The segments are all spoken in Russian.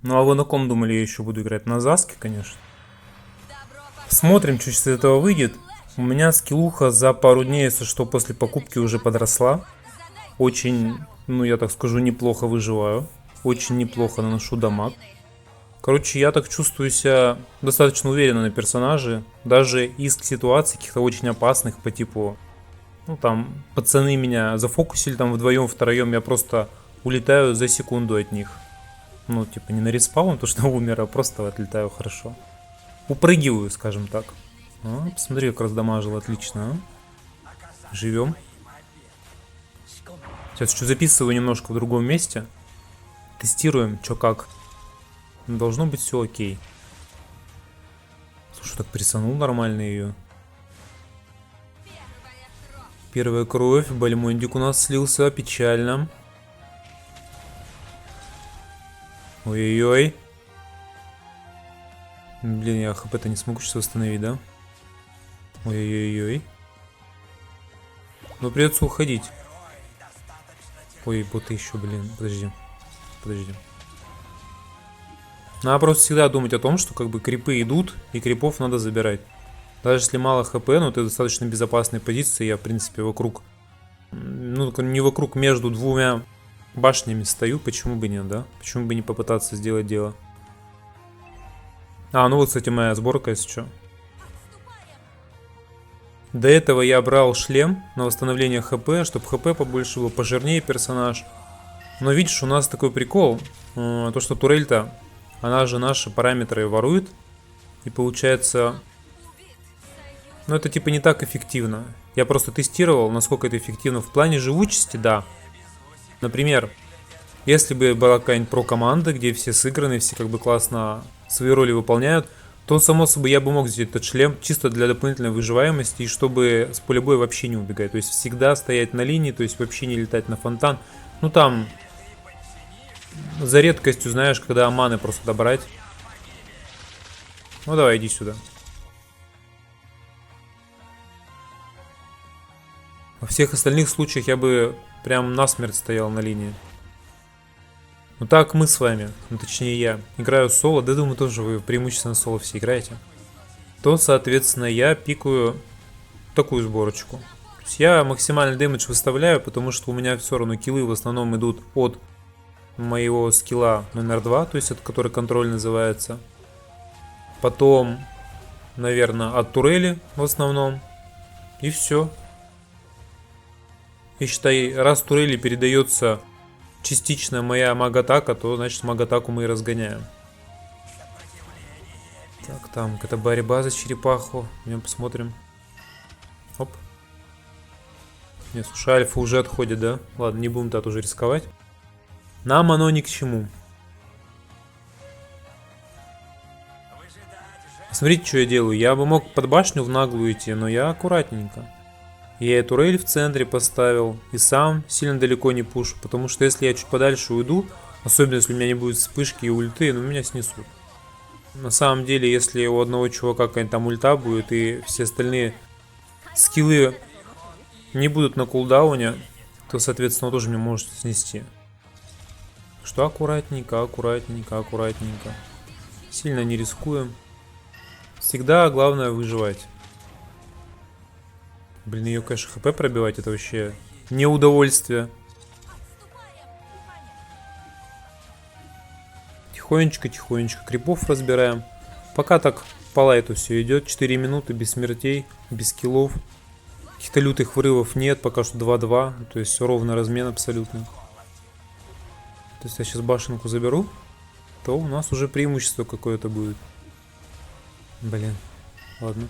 Ну а вы на ком думали, я еще буду играть? На Заске, конечно. Смотрим, что из этого выйдет. У меня скиллуха за пару дней, если что, после покупки уже подросла. Очень, ну я так скажу, неплохо выживаю. Очень неплохо наношу дамаг. Короче, я так чувствую себя достаточно уверенно на персонаже. Даже из ситуаций каких-то очень опасных по типу... Ну там, пацаны меня зафокусили там вдвоем, втроем, я просто улетаю за секунду от них. Ну, типа не на респаун, то что умер, а просто отлетаю хорошо. Упрыгиваю, скажем так. Посмотри, как раздамажил, отлично. Живем. Сейчас еще записываю немножко в другом месте. Тестируем, что как. Должно быть все окей. Слушай, так присанул нормально ее. Первая кровь, Бальмондик у нас слился, печально. Ой-ой-ой. Блин, я хп-то не смогу сейчас восстановить, да? Ой-ой-ой. Ну придется уходить. Ой, боты еще, блин. Подожди. Надо просто всегда думать о том, что как бы крипы идут, и крипов надо забирать. Даже если мало хп, но ты в достаточно безопасной позиции, я в принципе вокруг... Ну, не вокруг, между двумя башнями стою, почему бы нет, да? Почему бы не попытаться сделать дело? А, ну вот, кстати, моя сборка, если что. До этого я брал шлем на восстановление хп, чтобы хп побольше было, пожирнее персонаж. Но видишь, у нас такой прикол, то что турель-то, она же наши параметры ворует. И получается, ну это типа не так эффективно. Я просто тестировал, насколько это эффективно. В плане живучести, да. Например, если бы была какая-нибудь про-команда, где все сыграны, все как бы классно свои роли выполняют, то, само собой, я бы мог взять этот шлем чисто для дополнительной выживаемости, и чтобы с поля боя вообще не убегать. То есть всегда стоять на линии, то есть вообще не летать на фонтан. Ну там, за редкостью, знаешь, когда маны просто добрать. Ну давай, иди сюда. Во всех остальных случаях я бы прям насмерть стоял на линии. Ну так мы с вами, ну точнее я, играю соло, да думаю тоже вы преимущественно соло все играете. То, соответственно, я пикаю такую сборочку. То есть я максимальный дэмэдж выставляю, потому что у меня все равно киллы в основном идут от моего скилла номер 2, то есть это который контроль называется. Потом, наверное, от турели в основном. И все. И считай, раз турели передается частично моя маг-атака, то значит маг-атаку мы и разгоняем. Так, там какая-то борьба за черепаху. Идем посмотрим. Оп. Не, слушай, альфа уже отходит, да? Ладно, не будем тут уже рисковать. Нам оно ни к чему. Смотрите, что я делаю. Я бы мог под башню в наглую идти, но я аккуратненько. Я эту рейль в центре поставил и сам сильно далеко не пушу, потому что если я чуть подальше уйду, особенно если у меня не будет вспышки и ульты, ну меня снесут. На самом деле, если у одного чувака какая-нибудь там ульта будет и все остальные скиллы не будут на кулдауне, то, соответственно, он тоже меня может снести. Что аккуратненько, аккуратненько, аккуратненько. Сильно не рискуем. Всегда главное выживать. Блин, ее, конечно, хп пробивать, это вообще неудовольствие. Тихонечко, тихонечко крипов разбираем. Пока так по лайту все идет. 4 минуты без смертей, без киллов. Каких-то лютых врывов нет, пока что 2-2. То есть ровный размен абсолютно. То есть я сейчас башенку заберу, то у нас уже преимущество какое-то будет. Блин, ладно.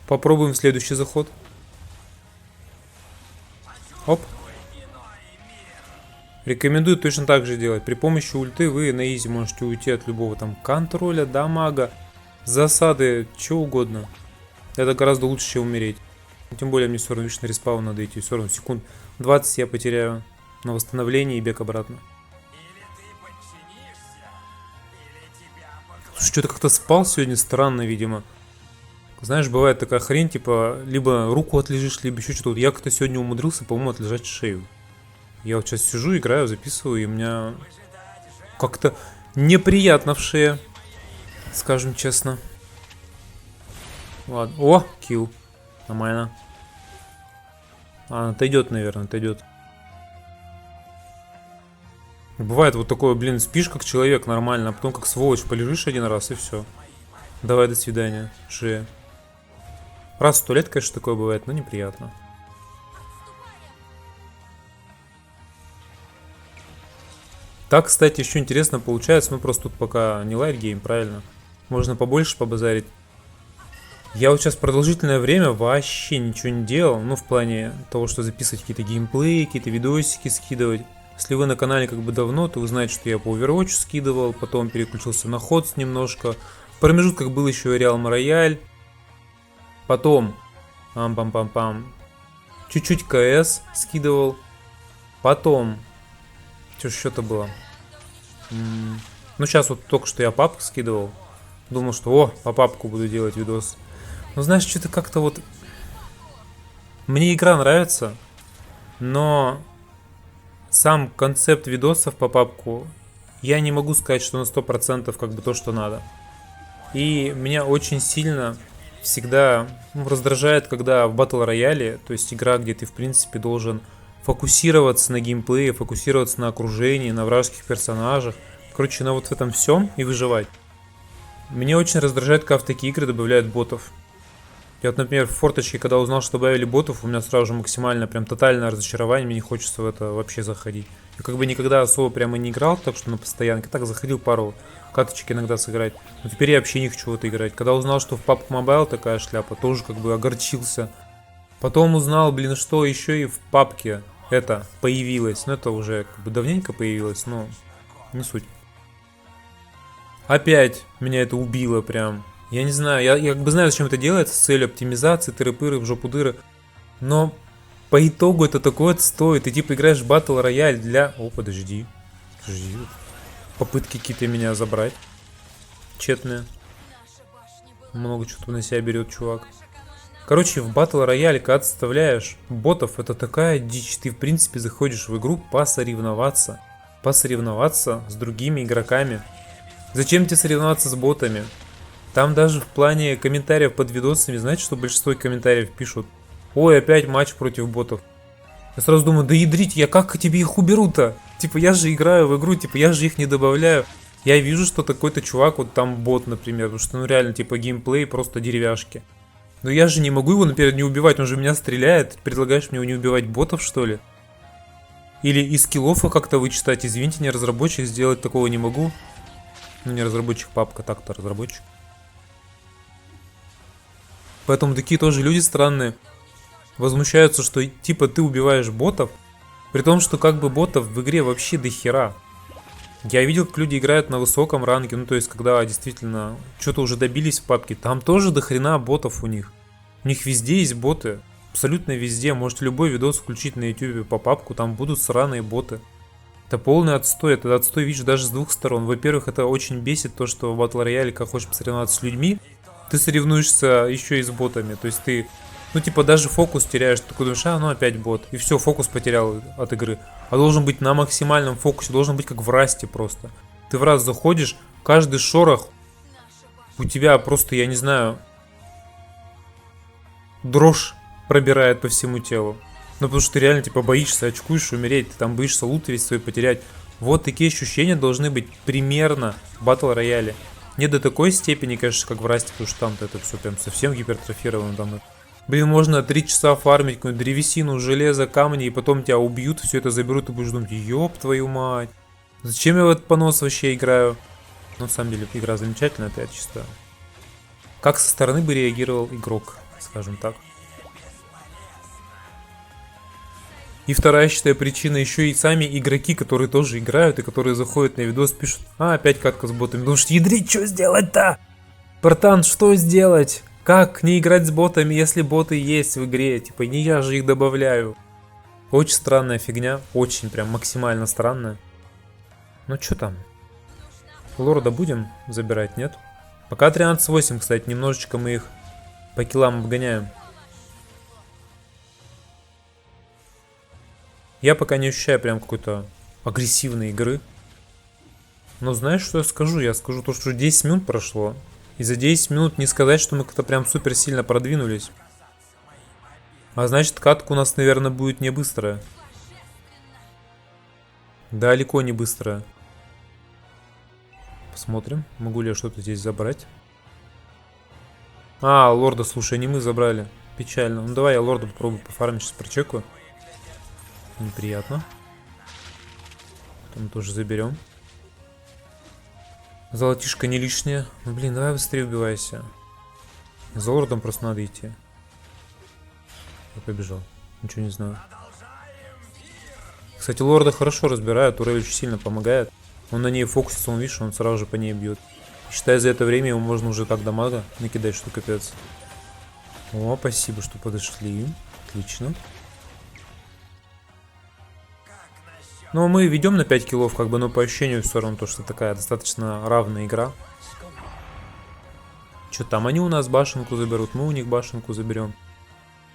Попробуем следующий заход. Оп. Рекомендую точно так же делать. При помощи ульты вы на изи можете уйти от любого там контроля, дамага, засады, чего угодно. Это гораздо лучше, чем умереть. Тем более мне все равно на респаун надо идти. Все равно секунд 20 я потеряю на восстановление и бег обратно. Слушай, что-то как-то спал сегодня странно, видимо. Знаешь, бывает такая хрень, типа, либо руку отлежишь, либо еще что-то. Вот я как-то сегодня умудрился, по-моему, отлежать шею. Я вот сейчас сижу, играю, записываю, и у меня как-то... неприятно в шее, скажем честно. Ладно. О, килл. Нормально. Отойдет, наверное, отойдет. Бывает вот такое, блин, спишь как человек нормально, а потом как сволочь полежишь один раз и все. Давай, до свидания, шея. Раз в 100 лет, конечно, такое бывает, но неприятно. Так, кстати, еще интересно получается, ну просто тут пока не лайтгейм, правильно? Можно побольше побазарить. Я вот сейчас продолжительное время вообще ничего не делал, ну в плане того, что записывать какие-то геймплеи, какие-то видосики скидывать. Если вы на канале как бы давно, то вы знаете, что я по Overwatch скидывал, потом переключился на Ходс немножко. В промежутках был еще Realm Royale. Потом, пам-пам-пам-пам, чуть-чуть КС скидывал. Потом, что-то было. Ну сейчас вот только что я папку скидывал. Думал, что по папку буду делать видос. Но знаешь, что-то как-то вот... Мне игра нравится, но сам концепт видосов по папку я не могу сказать, что на 100% как бы то, что надо. И меня очень сильно всегда раздражает, когда в батл рояле, то есть игра, где ты в принципе должен фокусироваться на геймплее, фокусироваться на окружении, на вражеских персонажах, короче, на вот в этом всем и выживать. Мне очень раздражает, когда в такие игры добавляют ботов. Я вот, например, в форточке, когда узнал, что добавили ботов, у меня сразу же максимально, прям тотальное разочарование, мне не хочется в это вообще заходить. Я как бы никогда особо прямо не играл, так что на постоянке, так заходил пару каточек иногда сыграть. Но теперь я вообще не хочу в это играть. Когда узнал, что в PUBG Mobile такая шляпа, тоже как бы огорчился. Потом узнал, блин, что еще и в папке это появилось. Ну это уже как бы давненько появилось, но не суть. Опять меня это убило прям. Я не знаю, я как бы знаю, зачем это делается, с целью оптимизации, тыры-пыры, в жопу дыры. Но по итогу это такой отстой. Ты типа играешь в батл рояль для... О, подожди. Попытки какие-то меня забрать. Тщетные. Много чего-то на себя берет чувак. Короче, в батл рояле, когда ты составляешь ботов, это такая дичь. Ты в принципе заходишь в игру посоревноваться. Посоревноваться с другими игроками. Зачем тебе соревноваться с ботами? Там даже в плане комментариев под видосами, знаете, что большинство комментариев пишут? Ой, опять матч против ботов. Я сразу думаю, да ядрить, я как тебе их уберу-то? Типа я же играю в игру, типа я же их не добавляю. Я вижу, что такой-то чувак, вот там бот, например, потому что ну реально типа геймплей просто деревяшки. Но я же не могу его, например, не убивать, он же меня стреляет. Ты предлагаешь мне его не убивать ботов, что ли? Или из скиллов как-то вычитать, извините, не разработчик, сделать такого не могу. Ну не разработчик, папка, так-то разработчик. Поэтому такие тоже люди странные возмущаются, что типа ты убиваешь ботов, при том, что как бы ботов в игре вообще до хера. Я видел, как люди играют на высоком ранге, ну то есть когда действительно что-то уже добились в папке, там тоже до хрена ботов у них. У них везде есть боты, абсолютно везде. Можете любой видос включить на YouTube по папку, там будут сраные боты. Это полный отстой, это отстой, видишь, даже с двух сторон. Во-первых, это очень бесит то, что в Battle Royale, когда хочешь посоревноваться с людьми, ты соревнуешься еще и с ботами. То есть ты, ну типа даже фокус теряешь, ты такой думаешь, ну опять бот. И все, фокус потерял от игры. А должен быть на максимальном фокусе, должен быть как в расте просто. Ты в раз заходишь, каждый шорох у тебя просто, я не знаю, дрожь пробирает по всему телу. Ну потому что ты реально типа боишься, очкуешь умереть, ты там боишься лут весь свой потерять. Вот такие ощущения должны быть примерно в батл рояле. Не до такой степени, конечно, как в расте, потому что там-то это все прям совсем гипертрофировано. Там, блин, можно 3 часа фармить какую-нибудь древесину, железо, камни, и потом тебя убьют, все это заберут, и будешь думать, ёб твою мать. Зачем я в этот понос вообще играю? Ну, на самом деле, игра замечательная, это я чисто... Как со стороны бы реагировал игрок, скажем так. И вторая, считаю, причина, еще и сами игроки, которые тоже играют и которые заходят на видос, пишут, опять катка с ботами. Потому что ядрить, что сделать-то? Братан, что сделать? Как не играть с ботами, если боты есть в игре? Типа, не я же их добавляю. Очень странная фигня, очень прям максимально странная. Ну что там? Лорда будем забирать, нет? Пока 13-8, кстати, немножечко мы их по киллам обгоняем. Я пока не ощущаю прям какой-то агрессивной игры. Но знаешь, что я скажу? Я скажу то, что 10 минут прошло. И за 10 минут не сказать, что мы как-то прям супер сильно продвинулись. А значит, катка у нас, наверное, будет не быстрая. Далеко не быстрая. Посмотрим, могу ли я что-то здесь забрать. А, лорда, слушай, не мы забрали. Печально. Ну давай я лорда попробую пофармить, сейчас прочекаю. Неприятно. Там тоже заберем. Золотишко не лишнее. Ну блин, давай быстрее убивайся. За лордом просто надо идти. Я побежал. Ничего не знаю. Кстати, лорда хорошо разбирают, Турель очень сильно помогает. Он на ней фокусится, он, видишь, он сразу же по ней бьет. Считай, за это время ему можно уже так дамага накидать, что капец. О, спасибо, что подошли. Отлично. Ну, мы ведем на 5 киллов, как бы, но по ощущению все равно то, что такая достаточно равная игра. Что там, они у нас башенку заберут, мы у них башенку заберем.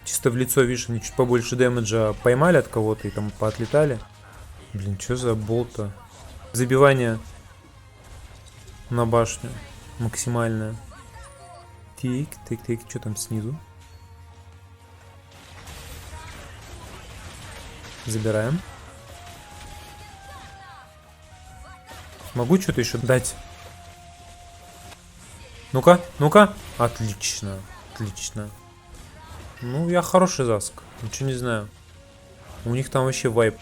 Чисто в лицо, видишь, они чуть побольше дэмэджа поймали от кого-то и там поотлетали. Блин, что за болт-то? Забивание на башню максимальное. Тик, тик, тик, что там снизу? Забираем. Могу что-то еще дать? Ну-ка, ну-ка. Отлично, отлично. Ну, я хороший заск. Ничего не знаю. У них там вообще вайп.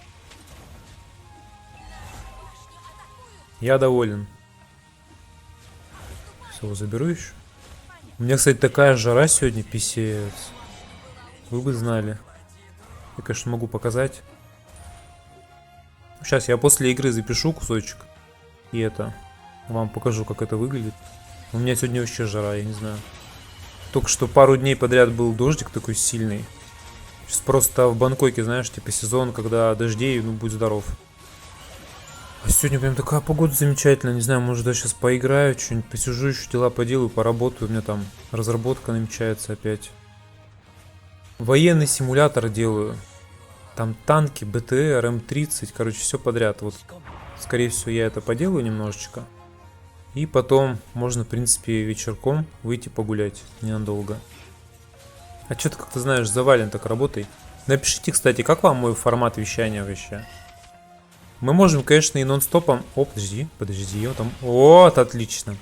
Я доволен. Все, заберу еще. У меня, кстати, такая жара сегодня, писец. Вы бы знали. Я, конечно, могу показать. Сейчас я после игры запишу кусочек. И это. Вам покажу, как это выглядит. У меня сегодня вообще жара, я не знаю. Только что пару дней подряд был дождик такой сильный. Сейчас просто в Бангкоке, знаешь, типа сезон, когда дождей, ну будь здоров. А сегодня прям такая погода замечательная. Не знаю, может, я сейчас поиграю, что-нибудь посижу, еще дела поделаю, поработаю. У меня там разработка намечается опять. Военный симулятор делаю. Там танки, БТР, М-30, короче, все подряд. Вот, скорее всего, я это поделаю немножечко. И потом можно, в принципе, вечерком выйти погулять ненадолго. А что ты как-то знаешь, завален так работой. Напишите, кстати, как вам мой формат вещания вообще? Мы можем, конечно, и нон-стопом... О, подожди, он там... Вот, отлично.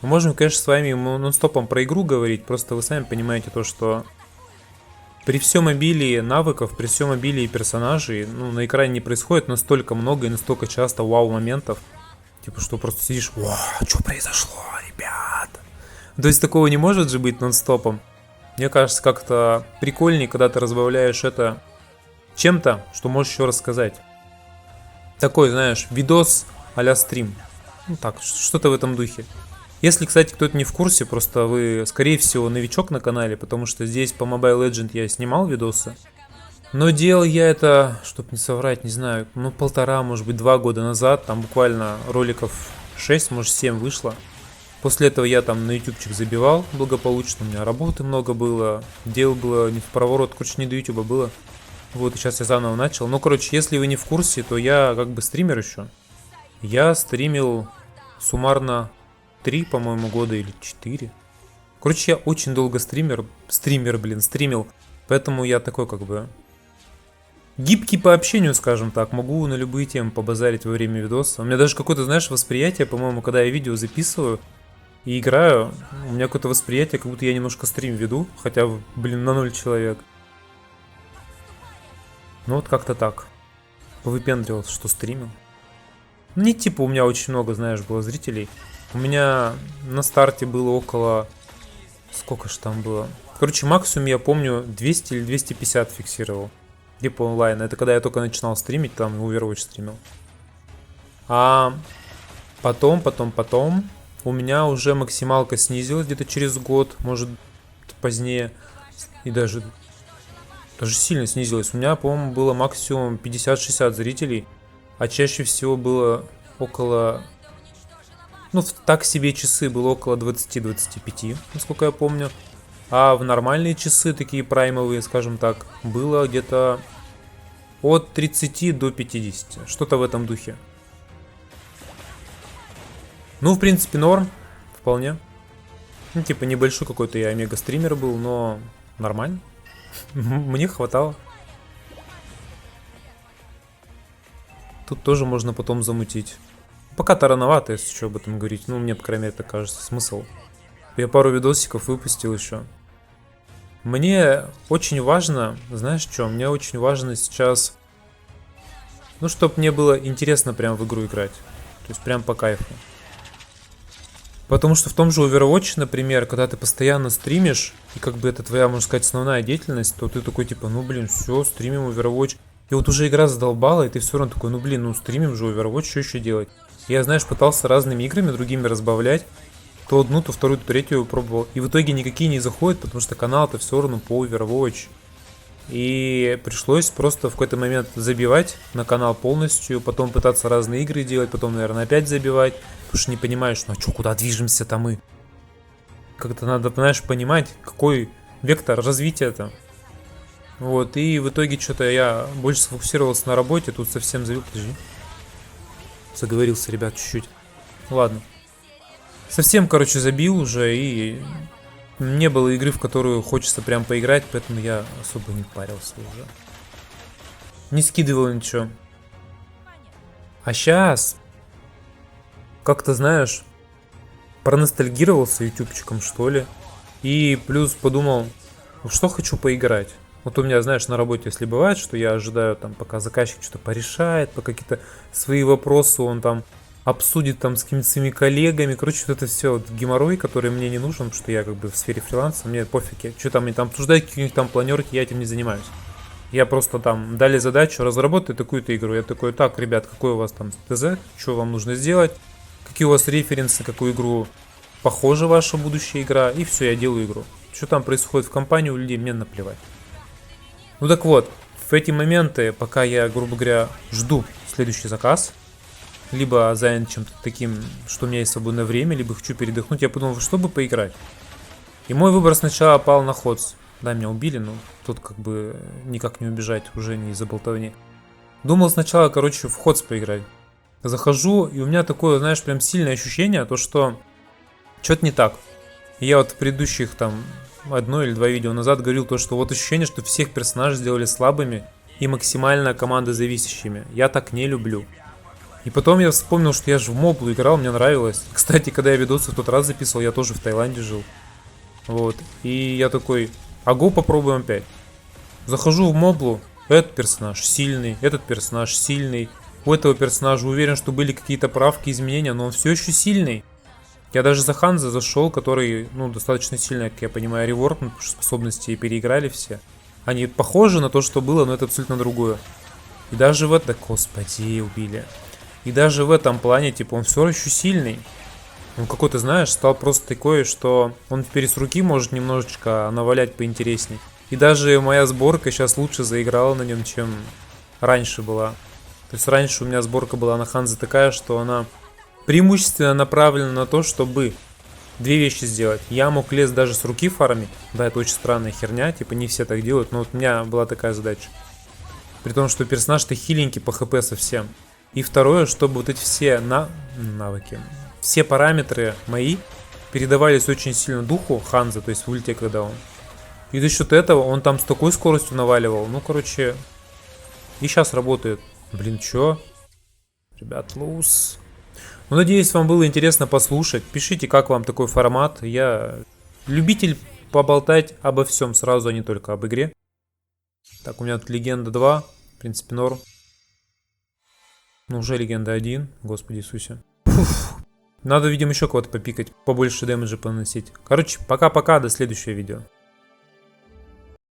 Мы можем, конечно, с вами нон-стопом про игру говорить, просто вы сами понимаете то, что... При всем обилии навыков, при всем обилии персонажей, ну, на экране не происходит настолько много и настолько часто вау-моментов. Типа, что просто сидишь, вау, что произошло, ребят? То есть такого не может же быть нон-стопом. Мне кажется, как-то прикольнее, когда ты разбавляешь это чем-то, что можешь еще рассказать. Такой, знаешь, видос а-ля стрим. Ну так, что-то в этом духе. Если, кстати, кто-то не в курсе, просто вы, скорее всего, новичок на канале, потому что здесь по Mobile Legends я снимал видосы. Но делал я это, чтобы не соврать, не знаю, ну 1,5, может быть 2 года назад, там буквально роликов 6, может 7 вышло. После этого я там на ютубчик забивал благополучно, у меня работы много было, дел было не в проворот, короче, не до ютуба было. Вот, и сейчас я заново начал. Ну, короче, если вы не в курсе, то я как бы стример еще. Я стримил суммарно 3, по-моему, года или 4. Короче, я очень долго стримил, поэтому я такой как бы... Гибкий по общению, скажем так, могу на любые темы побазарить во время видоса. У меня даже какое-то, знаешь, восприятие, по-моему, когда я видео записываю и играю, у меня какое-то восприятие, как будто я немножко стрим веду, хотя, блин, на 0 человек. Ну вот как-то так. Повыпендривался, что стримил. Не типа у меня очень много, знаешь, было зрителей. У меня на старте было около... Сколько ж там было? Короче, максимум, я помню, 200 или 250 фиксировал. Типа онлайн. Это когда я только начинал стримить, там Overwatch стримил. А потом у меня уже максималка снизилась где-то через год, может позднее. И даже сильно снизилась. У меня, по-моему, было максимум 50-60 зрителей. А чаще всего было около... Ну, так себе часы было около 20-25, насколько я помню. А в нормальные часы, такие праймовые, скажем так, было где-то от 30 до 50. Что-то в этом духе. Ну, в принципе, норм. Вполне. Ну, типа, небольшой какой-то я омега-стример был, но нормально. Мне хватало. Тут тоже можно потом замутить. Пока-то рановато, если что об этом говорить. Ну, мне, по крайней мере, так кажется, смысл. Я пару видосиков выпустил еще. Мне очень важно, знаешь что, мне очень важно сейчас, ну, чтобы мне было интересно прям в игру играть. То есть прям по кайфу. Потому что в том же Overwatch, например, когда ты постоянно стримишь, и как бы это твоя, можно сказать, основная деятельность, то ты такой типа, ну блин, все, стримим Overwatch. И вот уже игра задолбала, и ты все равно такой, ну блин, ну стримим же Overwatch, что еще делать? Я, знаешь, пытался разными играми другими разбавлять. То одну, то вторую, то третью пробовал. И в итоге никакие не заходят, потому что канал-то все равно по Overwatch. И пришлось просто в какой-то момент забивать на канал полностью, потом пытаться разные игры делать, потом, наверное, опять забивать, потому что не понимаешь, ну а что, куда движемся-то мы? Как-то надо, знаешь, понимать, какой вектор развития-то. Вот, и в итоге что-то я больше сфокусировался на работе, тут совсем забил, подожди. Заговорился, ребят, чуть-чуть. Ладно. Совсем, короче, забил уже, и не было игры, в которую хочется прям поиграть, поэтому я особо не парился уже. Не скидывал ничего. А сейчас, как-то, знаешь, проностальгировался ютубчиком, что ли. И плюс подумал, что хочу поиграть. Вот у меня, знаешь, на работе, если бывает, что я ожидаю, там, пока заказчик что-то порешает, по какие-то свои вопросы он там обсудит там с какими-то своими коллегами. Короче, вот это все вот геморрой, который мне не нужен, потому что я как бы в сфере фриланса, мне пофиг, что там они там обсуждают, какие-нибудь там планерки, я этим не занимаюсь. Я просто там дали задачу, разработать такую-то игру. Я такой, так, ребят, какой у вас там ТЗ, что вам нужно сделать, какие у вас референсы, какую игру похожа ваша будущая игра, и все, я делаю игру. Что там происходит в компании у людей, мне наплевать. Ну так вот, в эти моменты, пока я, грубо говоря, жду следующий заказ, либо занят чем-то таким, что у меня есть свободное время, либо хочу передохнуть, я подумал, чтобы поиграть. И мой выбор сначала пал на Ходс. Да, меня убили, но тут как бы никак не убежать, уже не из-за болтовни. Думал сначала, короче, в Ходс поиграть. Захожу, и у меня такое, знаешь, прям сильное ощущение, то что что-то не так. И я вот в предыдущих там одно или два видео назад говорил то, что вот ощущение, что всех персонажей сделали слабыми и максимально командозависящими. Я так не люблю. И потом я вспомнил, что я же в Моблу играл, мне нравилось. Кстати, когда я видосы в тот раз записывал, я тоже в Таиланде жил. Вот. И я такой, а го попробуем опять. Захожу в Моблу, этот персонаж сильный, этот персонаж сильный. У этого персонажа уверен, что были какие-то правки, изменения, но он все еще сильный. Я даже за Ханза зашел, который, ну, достаточно сильно, как я понимаю, реворкнут, потому что способности переиграли все. Они похожи на то, что было, но это абсолютно другое. И даже в это, господи, убили. И даже в этом плане, типа, он все еще сильный. Он какой-то, знаешь, стал просто такой, что он теперь с руки может немножечко навалять поинтересней. И даже моя сборка сейчас лучше заиграла на нем, чем раньше была. То есть раньше у меня сборка была на Ханзе такая, что она преимущественно направлена на то, чтобы две вещи сделать. Я мог лес даже с руки фармить. Да, это очень странная херня, типа не все так делают, но вот у меня была такая задача. При том, что персонаж-то хиленький по хп совсем. И второе, чтобы вот эти все навыки, все параметры мои передавались очень сильно духу Ханза, то есть в ульте, когда он. И за счет этого он там с такой скоростью наваливал. Ну, короче, и сейчас работает. Блин, чё? Ребят, луз. Ну, надеюсь, вам было интересно послушать. Пишите, как вам такой формат. Я любитель поболтать обо всем сразу, а не только об игре. Так, у меня тут Легенда 2. В принципе, норм. Ну, уже Легенда 1. Господи Иисусе. Фуф. Надо, видимо, еще кого-то попикать. Побольше дэмэджа поносить. Короче, пока-пока. До следующего видео.